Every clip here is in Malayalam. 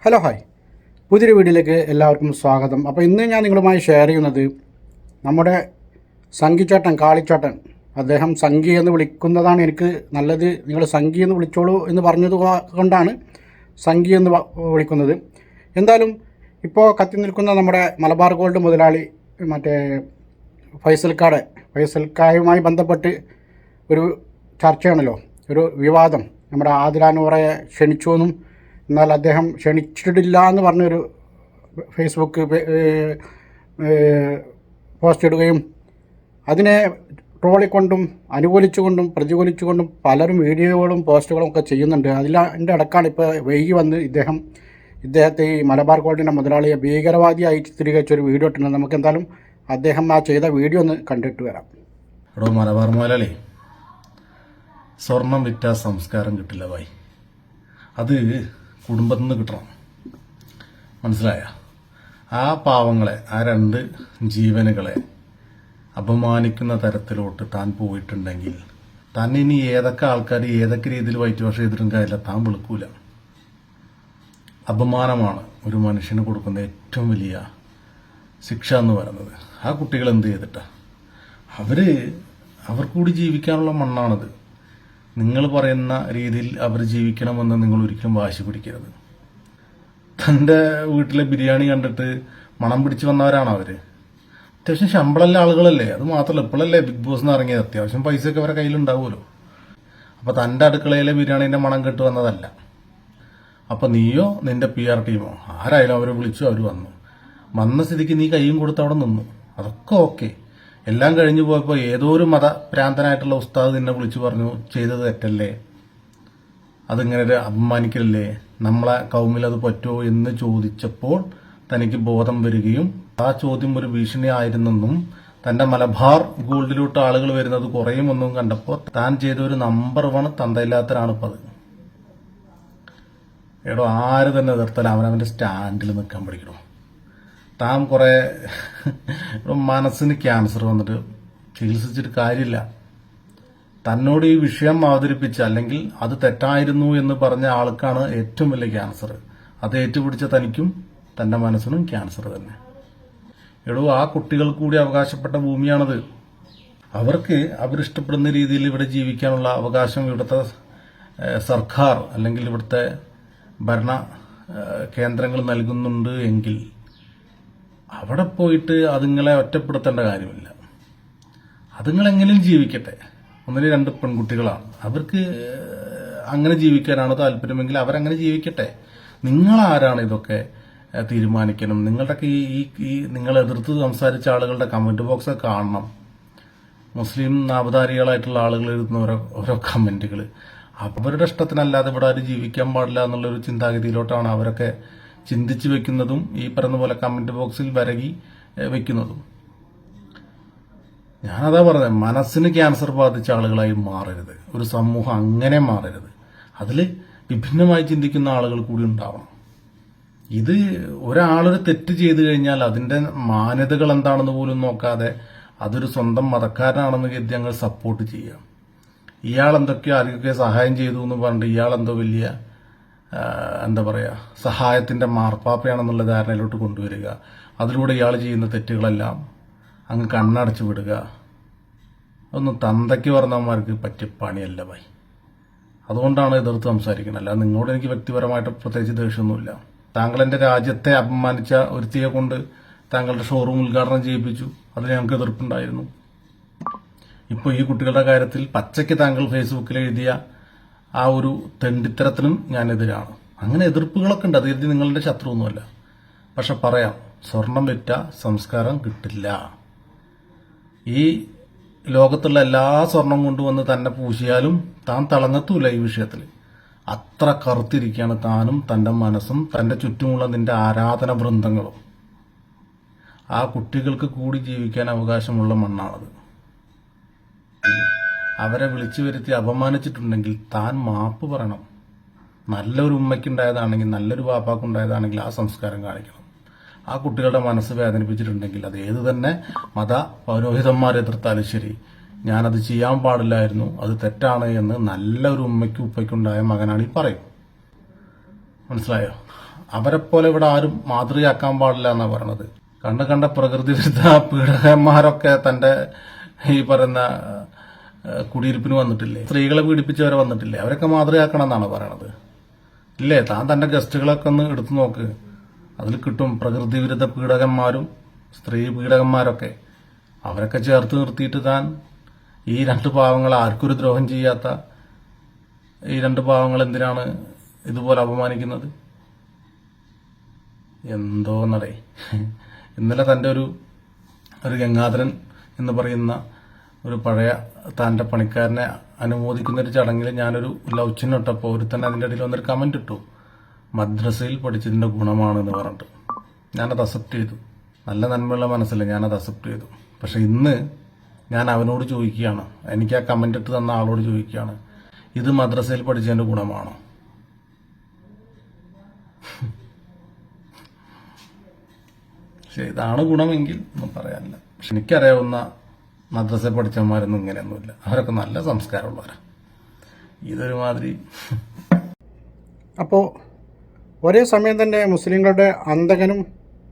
ഹലോ ഹായ്, പുതിയൊരു വീഡിയോയിലേക്ക് എല്ലാവർക്കും സ്വാഗതം. അപ്പോൾ ഇന്ന് ഞാൻ നിങ്ങളുമായി ഷെയർ ചെയ്യുന്നത് നമ്മുടെ സംഗിച്ചേട്ടൻ, കാളിച്ചേട്ടൻ. അദ്ദേഹം സംഗി എന്ന് വിളിക്കുന്നതാണ് എനിക്ക് നല്ലത്. നിങ്ങൾ സംഗി എന്ന് വിളിച്ചോളൂ എന്ന് പറഞ്ഞത് കൊണ്ടാണ് സംഗി എന്ന് വിളിക്കുന്നത്. എന്തായാലും ഇപ്പോൾ കത്തി നിൽക്കുന്ന നമ്മുടെ മലബാർ ഗോൾഡ് മുതലാളി മറ്റേ ഫൈസൽക്കായുമായി ബന്ധപ്പെട്ട് ഒരു ചർച്ചയാണല്ലോ, ഒരു വിവാദം. നമ്മുടെ ആതിരാനൂറയെ ക്ഷണിച്ചുവെന്നും എന്നാൽ അദ്ദേഹം ക്ഷണിച്ചിട്ടില്ല എന്ന് പറഞ്ഞൊരു ഫേസ്ബുക്ക് പോസ്റ്റ് ഇടുകയും അതിനെ ട്രോളിക്കൊണ്ടും അനുകൂലിച്ചുകൊണ്ടും പ്രതികൂലിച്ചുകൊണ്ടും പലരും വീഡിയോകളും പോസ്റ്റുകളും ഒക്കെ ചെയ്യുന്നുണ്ട്. അതിൻ്റെ ഇടക്കാണ് ഇപ്പോൾ വൈകി വന്ന് ഇദ്ദേഹത്തെ ഈ മലബാർ ഗോൾഡിൻ്റെ മുതലാളിയെ ഭീകരവാദിയായി ചിത്രീകരിച്ചൊരു വീഡിയോ ഇട്ടുണ്ട്. നമുക്ക് എന്തായാലും അദ്ദേഹം ആ ചെയ്ത വീഡിയോ ഒന്ന് കണ്ടിട്ട് വരാം. എടോ മലബാർ മുതലാളി, സ്വർണം വിറ്റ സംസ്കാരം കിട്ടില്ല ഭായി. അത് കുടുംബത്തിൽ നിന്ന് കിട്ടണം, മനസ്സിലായ? ആ പാവങ്ങളെ, ആ രണ്ട് ജീവനുകളെ അപമാനിക്കുന്ന തരത്തിലോട്ട് താൻ പോയിട്ടുണ്ടെങ്കിൽ താൻ ഇനി ഏതൊക്കെ ആൾക്കാർ ഏതൊക്കെ രീതിയിൽ വൈറ്റ് വാഷ് ചെയ്തിട്ടും കാര്യമില്ല, താൻ വിളിക്കൂല. അപമാനമാണ് ഒരു മനുഷ്യന് കൊടുക്കുന്ന ഏറ്റവും വലിയ ശിക്ഷ എന്ന് പറയുന്നത്. ആ കുട്ടികൾ എന്ത് ചെയ്തിട്ടാ? അവർക്ക് കൂടി ജീവിക്കാനുള്ള മണ്ണാണത്. നിങ്ങൾ പറയുന്ന രീതിയിൽ അവർ ജീവിക്കണമെന്ന് നിങ്ങൾ ഒരിക്കലും വാശി പിടിക്കരുത്. തൻ്റെ വീട്ടിലെ ബിരിയാണി കണ്ടിട്ട് മണം പിടിച്ച് വന്നവരാണ് അവര്. അത്യാവശ്യം ശമ്പളമുള്ള ആളുകളല്ലേ. അത് മാത്രമല്ല, ഇപ്പോഴല്ലേ ബിഗ് ബോസ് എന്ന് ഇറങ്ങിയത്. അത്യാവശ്യം പൈസയൊക്കെ അവരുടെ കയ്യിലുണ്ടാവുമല്ലോ. അപ്പൊ തൻ്റെ അടുക്കളയിലെ ബിരിയാണീന്റെ മണം കേട്ട് വന്നതല്ല. അപ്പൊ നീയോ നിന്റെ PR ടീമോ ആരായാലും അവരെ വിളിച്ചു, അവർ വന്ന സ്ഥിതിക്ക് നീ കൈയും കൊടുത്ത് അവിടെ നിന്നു. അതൊക്കെ ഓക്കെ. എല്ലാം കഴിഞ്ഞു പോയപ്പോൾ ഏതോ ഒരു മതഭ്രാന്തനായിട്ടുള്ള ഉസ്താദ് നിന്നെ വിളിച്ചു പറഞ്ഞു, ചെയ്തത് തെറ്റല്ലേ, അതിങ്ങനെ അപമാനിക്കലല്ലേ, നമ്മളെ കൗമിൽ അത് പറ്റുമോ എന്ന് ചോദിച്ചപ്പോൾ തനിക്ക് ബോധം വരികയും ആ ചോദ്യം ഒരു ഭീഷണി ആയിരുന്നെന്നും തന്റെ മലബാർ ഗോൾഡിലോട്ട് ആളുകൾ വരുന്നത് കുറയുമെന്നും കണ്ടപ്പോൾ താൻ ചെയ്ത ഒരു നമ്പർ 1 തന്തയില്ലാത്തരാണിപ്പോ അത്. എടോ, ആര് തന്നെ എതിർത്താലും അവനവന്റെ സ്റ്റാൻഡിൽ നിൽക്കാൻ പഠിക്കണോ. താൻ കുറെ മനസ്സിന് ക്യാൻസർ വന്നിട്ട് ചികിത്സിച്ചിട്ട് കാര്യമില്ല. തന്നോട് ഈ വിഷയം അവതരിപ്പിച്ച, അല്ലെങ്കിൽ അത് തെറ്റായിരുന്നു എന്ന് പറഞ്ഞ ആൾക്കാണ് ഏറ്റവും വലിയ ക്യാൻസർ. അത് ഏറ്റുപിടിച്ച തനിക്കും തന്റെ മനസ്സിനും ക്യാൻസർ തന്നെ. എടോ, ആ കുട്ടികൾ കൂടി അവകാശപ്പെട്ട ഭൂമിയാണത്. അവർക്ക് അവരിഷ്ടപ്പെടുന്ന രീതിയിൽ ഇവിടെ ജീവിക്കാനുള്ള അവകാശം ഇവിടുത്തെ സർക്കാർ അല്ലെങ്കിൽ ഇവിടുത്തെ ഭരണ കേന്ദ്രങ്ങൾ നൽകുന്നുണ്ട് എങ്കിൽ അവിടെ പോയിട്ട് അതുങ്ങളെ ഒറ്റപ്പെടുത്തേണ്ട കാര്യമില്ല. അതുങ്ങളെങ്ങനെയും ജീവിക്കട്ടെ. 1-2 പെൺകുട്ടികളാണ്, അവർക്ക് അങ്ങനെ ജീവിക്കാനാണ് താല്പര്യമെങ്കിൽ അവരങ്ങനെ ജീവിക്കട്ടെ. നിങ്ങളാരാണ് ഇതൊക്കെ തീരുമാനിക്കണം? നിങ്ങളുടെയൊക്കെ ഈ നിങ്ങൾ എതിർത്ത് സംസാരിച്ച ആളുകളുടെ കമന്റ് ബോക്സ് കാണണം. മുസ്ലിം നാമധാരികളായിട്ടുള്ള ആളുകൾ എഴുതുന്ന ഓരോ കമന്റുകൾ അവരുടെ ഇഷ്ടത്തിനല്ലാതെ ഇവിടെ ആരും ജീവിക്കാൻ പാടില്ല എന്നുള്ളൊരു ചിന്താഗതിയിലോട്ടാണ് അവരൊക്കെ ചിന്തിച്ചു വെക്കുന്നതും ഈ പറയുന്ന പോലെ കമന്റ് ബോക്സിൽ വരകി വെക്കുന്നതും. ഞാനതാ പറഞ്ഞത്, മനസ്സിന് ക്യാൻസർ ബാധിച്ച ആളുകളായി മാറരുത്. ഒരു സമൂഹം അങ്ങനെ മാറരുത്. അതിൽ വിഭിന്നമായി ചിന്തിക്കുന്ന ആളുകൾ കൂടി ഉണ്ടാവണം. ഇത് ഒരാളൊരു തെറ്റ് ചെയ്തു കഴിഞ്ഞാൽ അതിന്റെ മാന്യതകൾ എന്താണെന്ന് പോലും നോക്കാതെ അതൊരു സ്വന്തം മതക്കാരനാണെന്ന് കരുതി ഞങ്ങൾ സപ്പോർട്ട് ചെയ്യുക. ഇയാൾ എന്തൊക്കെയോ ആർക്കൊക്കെ സഹായം ചെയ്തു എന്ന് പറഞ്ഞിട്ട് ഇയാളെന്തോ വലിയ എന്താ പറയുക, സഹായത്തിന്റെ മാർപ്പാപ്പയാണെന്നുള്ള ധാരണയിലോട്ട് കൊണ്ടുവരിക. അതിലൂടെ ഇയാൾ ചെയ്യുന്ന തെറ്റുകളെല്ലാം അങ്ങ് കണ്ണടച്ചു വിടുക. അതൊന്നും തന്തയ്ക്ക് പറഞ്ഞവന്മാർക്ക് പറ്റിയ പണിയല്ല ഭായി. അതുകൊണ്ടാണ് എതിർത്ത് സംസാരിക്കുന്നത്. അല്ല, നിങ്ങളോട് എനിക്ക് വ്യക്തിപരമായിട്ട് പ്രത്യേകിച്ച് ദേഷ്യമൊന്നുമില്ല. താങ്കൾ എന്റെ രാജ്യത്തെ അപമാനിച്ച ഒരുത്തിയെ കൊണ്ട് താങ്കളുടെ ഷോറൂം ഉദ്ഘാടനം ചെയ്യിപ്പിച്ചു. അതിൽ ഞങ്ങൾക്ക് എതിർപ്പുണ്ടായിരുന്നു. ഇപ്പോൾ ഈ കുട്ടികളുടെ കാര്യത്തിൽ പച്ചയ്ക്ക് താങ്കൾ ഫേസ്ബുക്കിൽ എഴുതിയ ആ ഒരു തെണ്ടിത്തരത്തിനും ഞാൻ എതിരാണ്. അങ്ങനെ എതിർപ്പുകളൊക്കെ ഉണ്ട്. അത് കരുതി നിങ്ങളുടെ ശത്രുവൊന്നുമല്ല. പക്ഷെ പറയാം, സ്വർണം വിറ്റ സംസ്കാരം കിട്ടില്ല. ഈ ലോകത്തുള്ള എല്ലാ സ്വർണം കൊണ്ടുവന്ന് തന്നെ പൂശിയാലും താൻ തിളങ്ങത്തൂല ഈ വിഷയത്തിൽ. അത്ര കറുത്തിരിക്കുകയാണ് താനും തന്റെ മനസ്സും തന്റെ ചുറ്റുമുള്ള നിന്റെ ആരാധന വൃന്ദങ്ങളും. ആ കുട്ടികൾക്ക് കൂടി ജീവിക്കാൻ അവകാശമുള്ള മണ്ണാണത്. അവരെ വിളിച്ചു വരുത്തി അപമാനിച്ചിട്ടുണ്ടെങ്കിൽ താൻ മാപ്പ് പറയണം. നല്ലൊരു ഉമ്മയ്ക്കുണ്ടായതാണെങ്കിൽ, നല്ലൊരു പാപ്പാക്കുണ്ടായതാണെങ്കിൽ ആ സംസ്കാരം കാണിക്കണം. ആ കുട്ടികളുടെ മനസ്സ് വേദനിപ്പിച്ചിട്ടുണ്ടെങ്കിൽ അത് ഏത് തന്നെ മത പൗരോഹിതന്മാരെ എതിർത്താലും ശരി, ഞാനത് ചെയ്യാൻ പാടില്ലായിരുന്നു, അത് തെറ്റാണ് എന്ന് നല്ലൊരു ഉമ്മയ്ക്കും ഉപ്പയ്ക്കുണ്ടായ മകനാണ് ഈ പറയും. മനസ്സിലായോ? അവരെപ്പോലെ ഇവിടെ ആരും മാതൃകയാക്കാൻ പാടില്ല എന്നാണ് പറയണത്. കണ്ട പ്രകൃതി വിരുദ്ധ പീഡകന്മാരൊക്കെ തന്റെ ഈ പറയുന്ന കുടിയിരിപ്പിന് വന്നിട്ടില്ലേ, സ്ത്രീകളെ പീഡിപ്പിച്ചവരെ വന്നിട്ടില്ലേ, അവരൊക്കെ മാതൃകയാക്കണം എന്നാണ് പറയണത്. ഇല്ലേ, താൻ തന്റെ ഗസ്റ്റുകളൊക്കെ ഒന്ന് എടുത്തു നോക്ക്, അതിൽ കിട്ടും പ്രകൃതി വിരുദ്ധ പീഡകന്മാരും സ്ത്രീ പീഡകന്മാരൊക്കെ. അവരൊക്കെ ചേർത്ത് നിർത്തിയിട്ട് താൻ ഈ രണ്ട് പാവങ്ങൾ, ആർക്കൊരു ദ്രോഹം ചെയ്യാത്ത ഈ രണ്ട് പാവങ്ങൾ എന്തിനാണ് ഇതുപോലെ അപമാനിക്കുന്നത്? എന്തോന്നടേ. ഇന്നലെ തൻ്റെ ഒരു ഗംഗാധരൻ എന്ന് പറയുന്ന ഒരു പഴയ തൻ്റെ പണിക്കാരനെ അനുമോദിക്കുന്ന ഒരു ചടങ്ങിൽ ഞാനൊരു ലവ് ചിഹ്നം ഇട്ടപ്പോൾ ഒരുത്തന്നെ അതിൻ്റെ ഇടയിൽ വന്നൊരു കമന്റ് ഇട്ടു, മദ്രസയിൽ പഠിച്ചതിൻ്റെ ഗുണമാണ് എന്ന് പറഞ്ഞിട്ട്. ഞാനത് അക്സെപ്റ്റ് ചെയ്തു. നല്ല നന്മയുള്ള മനസ്സില്ല, ഞാനത് അക്സെപ്റ്റ് ചെയ്തു. പക്ഷെ ഇന്ന് ഞാൻ അവനോട് ചോദിക്കുകയാണ്, എനിക്ക് ആ കമന്റ് ഇട്ട് തന്ന ആളോട് ചോദിക്കുകയാണ്, ഇത് മദ്രസയിൽ പഠിച്ചതിൻ്റെ ഗുണമാണോ? പക്ഷെ ഇതാണ് ഗുണമെങ്കിൽ ഒന്നും പറയാനില്ല. പക്ഷെ എനിക്കറിയാവുന്ന മദ്രസയിൽ പഠിച്ചവന്മാരൊന്നും ഇങ്ങനെയൊന്നുമില്ല. അവരൊക്കെ നല്ല സംസ്കാരമുള്ളവരാണ്. ഇതൊരുമാതിരി. അപ്പോൾ ഒരേ സമയം തന്നെ മുസ്ലിങ്ങളുടെ അന്തകനും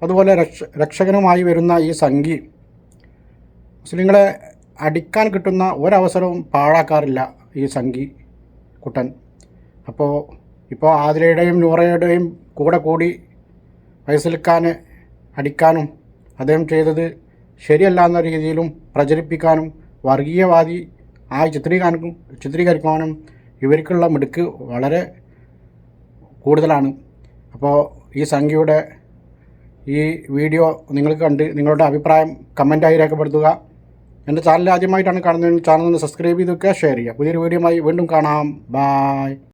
അതുപോലെ രക്ഷകനുമായി വരുന്ന ഈ സംഘി മുസ്ലിങ്ങളെ അടിക്കാൻ കിട്ടുന്ന ഒരവസരവും പാഴാക്കാറില്ല ഈ സംഘി കുട്ടൻ. ഇപ്പോൾ ആതിരയുടെയും നൂറയുടെയും കൂടെ കൂടി ഫൈസൽ ഖാനെ അടിക്കാനും അദ്ദേഹം ചെയ്തത് ശരിയല്ല എന്ന രീതിയിലും പ്രചരിപ്പിക്കാനും വർഗീയവാദി ആയി ചിത്രീകരിക്കാനും ഇവർക്കുള്ള മിടുക്ക് വളരെ കൂടുതലാണ്. അപ്പോൾ ഈ സംഖ്യയുടെ ഈ വീഡിയോ നിങ്ങൾ കണ്ട് നിങ്ങളുടെ അഭിപ്രായം കമൻറ്റായി രേഖപ്പെടുത്തുക. എൻ്റെ ചാനൽ ആദ്യമായിട്ടാണ് കാണുന്നതെങ്കിൽ ചാനൽ ഒന്ന് സബ്സ്ക്രൈബ് ചെയ്ത് വെക്കുക, ഷെയർ ചെയ്യുക. പുതിയൊരു വീഡിയോയുമായി വീണ്ടും കാണാം. ബായ്.